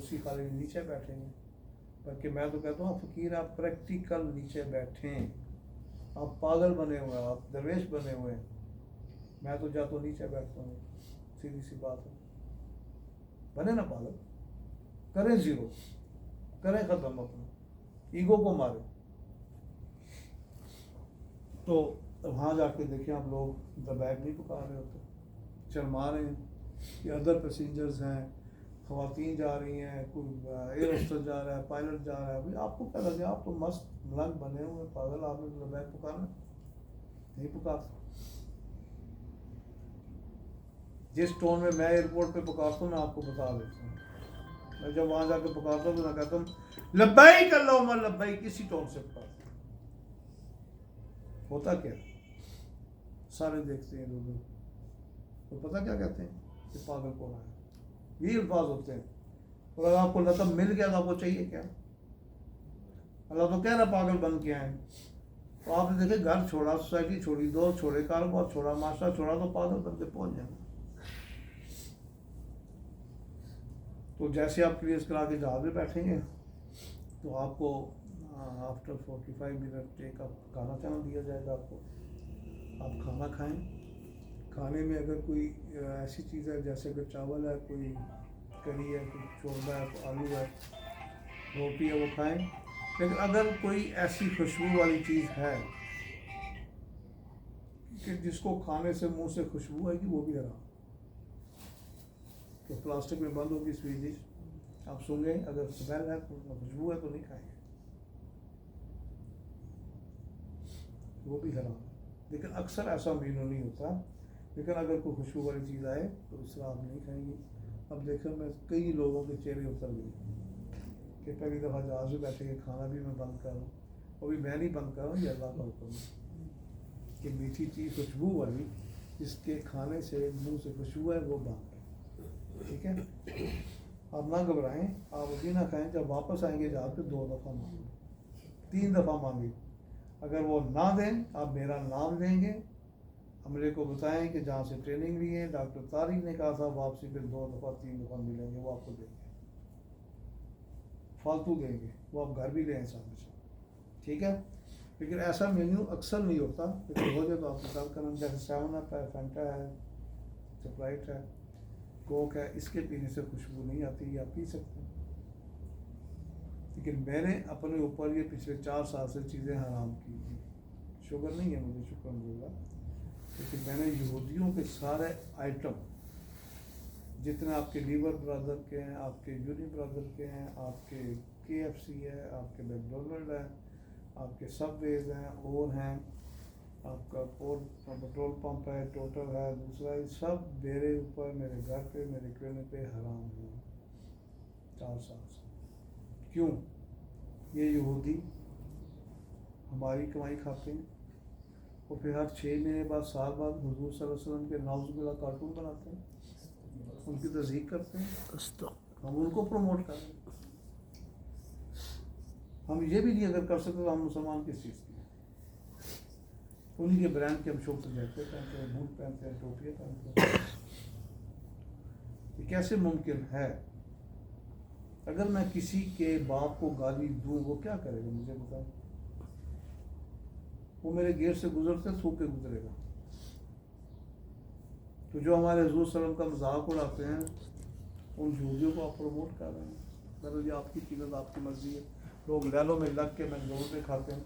کرسی خالی نیچے بیٹھیں گے، بلکہ میں تو کہتا ہوں فقیر آپ پریکٹیکل نیچے بیٹھیں، آپ پاگل بنے ہوئے ہیں، آپ درویش بنے ہوئے ہیں، میں تو جا تو نیچے بیٹھتا ہوں، سیدھی سی بات ہے، بنے نا پاگل، کریں زیرو، کریں ختم اپنا ایگو کو مارے۔ تو وہاں جا کے دیکھیں آپ لوگ بیگ نہیں پکا رہے ہوتے، شرما رہے ہیں کہ ادر پیسنجرز ہیں، خواتین جا رہی ہیں، کوئی ایئر ہوسٹس جا رہا ہے، پائلٹ جا رہا ہے، ابھی آپ کو کیا لگے، آپ تو مست ملنگ بنے ہوئے پاگل، آپ نے تو بیگ پکانا نہیں پکا۔ جس ٹون میں ایئرپورٹ پہ پکارتا ہوں میں آپ کو بتا دیتا ہوں، میں جب وہاں جا کے پکارتا ہوں تو میں کہتا ہوں لبیک اللہم لبیک، کسی ٹون سے پکارتا ہوں۔ ہوتا کیا سارے دیکھتے ہیں لوگ، تو پتہ کیا کہتے ہیں کہ پاگل کون ہے، یہی الفاظ ہوتے ہیں۔ اور اگر آپ کو لقب مل گیا تو آپ کو چاہیے کیا؟ اللہ تو کہہ رہا پاگل بن کے آئیں، تو آپ نے دیکھے گھر چھوڑا، سوسائٹی چھوڑی، دوست چھوڑے، کاروبار چھوڑا، معاشرہ چھوڑا، تو پاگل بن کے پہنچ جائیں۔ تو جیسے آپ کلیئر کرا کے جہاز میں بیٹھیں گے تو آپ کو آفٹر 45 منٹ ایک آپ کھانا چانا دیا جائے گا، آپ کو آپ کھانا کھائیں۔ کھانے میں اگر کوئی ایسی چیز ہے جیسے کہ چاول ہے، کوئی کری ہے، کوئی شوربہ ہے، کوئی آلو ہے، روٹی ہے، وہ کھائیں۔ لیکن اگر کوئی ایسی خوشبو والی چیز ہے کہ جس کو کھانے سے منہ سے خوشبو آئے گی، وہ بھی حرام، تو پلاسٹک میں بند ہوگی سویٹ ڈش، آپ سن گئے، اگر اسمیل ہے تو خوشبو ہے تو نہیں کھائیں گے، وہ بھی حرام ہے۔ لیکن اکثر ایسا مینو نہیں ہوتا، لیکن اگر کوئی خوشبو والی چیز آئے تو اس طرح آپ نہیں کھائیں گے۔ اب دیکھیں میں کئی لوگوں کے چہرے اتر گئے کہ پہلی دفعہ جہاز میں بیٹھے کہ کھانا بھی میں بند کر رہا ہوں، ابھی میں نہیں بند کر رہا ہوں، یہ اللہ کا حکم ہے کہ میٹھی چیز خوشبو والی جس کے کھانے سے منہ سے خوشبو ہے وہ بند ہے، ٹھیک ہے؟ آپ نہ گھبرائیں، آپ ابھی نہ کھائیں، جب واپس آئیں گے جہاز پہ 2 دفعہ مانگیں، 3 دفعہ مانگیں، اگر وہ نہ دیں آپ میرا نام لیں گے، عملے کو بتائیں کہ جہاں سے ٹریننگ لی ہے ڈاکٹر طارق نے کہا تھا واپسی پھر 2 دفعہ 3 دفعہ ملیں گے، وہ آپ کو دیں گے، فالتو دیں گے، وہ آپ گھر بھی لیں سامنے سے، ٹھیک ہے؟ لیکن ایسا مینیو اکثر نہیں ہوتا، لیکن ہو جائے تو آپ مثال کرنا، جیسے 7 اپ ہے، فینٹا ہے، سپرائٹ ہے، کوک ہے، اس کے پینے سے خوشبو نہیں آتی، یہ آپ پی سکتے ہیں۔ لیکن میں نے اپنے اوپر یہ پچھلے 4 سال سے چیزیں حرام کی ہیں، شوگر نہیں ہے مجھے، شکر الحمدللہ، لیکن میں نے یہودیوں کے سارے آئٹم جتنے آپ کے لیور برادر کے ہیں، آپ کے یونی برادر کے ہیں، آپ کے KFC ہے، آپ کے میکڈونلڈ ہے، آپ کے سب ویز ہیں، اور ہیں، آپ کا پیٹرول پمپ ہے، ٹوٹل ہے، دوسرا، یہ سب میرے اوپر، میرے گھر پہ، میرے کلینک پہ حرام ہے 4 سال سے۔ کیوں؟ یہ یہودی ہماری کمائی کھاتے ہیں، اور پھر ہر 6 مہینے بعد، سال بعد حضور صلی اللہ علیہ وسلم کے نعوذ باللہ کارٹون بناتے ہیں، ان کی تصدیق کرتے ہیں، ہم ان کو پروموٹ کر رہے ہیں۔ ہم یہ بھی نہیں اگر کر سکتے تو ہم مسلمان کس چیز کے ہیں؟ انہیں کے برانڈ کے ہم شوق جیکٹ پہنتے ہیں، بوٹ پہنتے ہیں، ٹوپیاں پہنتے ہیں۔ یہ کیسے ممکن ہے؟ اگر میں کسی کے باپ کو گالی دوں وہ کیا کرے گا مجھے بتائیں؟ وہ میرے گیٹ سے گزرتے تھوک کے گزرے گا۔ تو جو ہمارے حضور صلی اللہ علیہ وسلم کا مذاق اڑاتے ہیں ان یہودیوں کو آپ پروموٹ کر رہے ہیں۔ یہ آپ کی قیمت، آپ کی مرضی ہے، لوگ لیلوں میں لگ کے بنگلور میں کھاتے ہیں،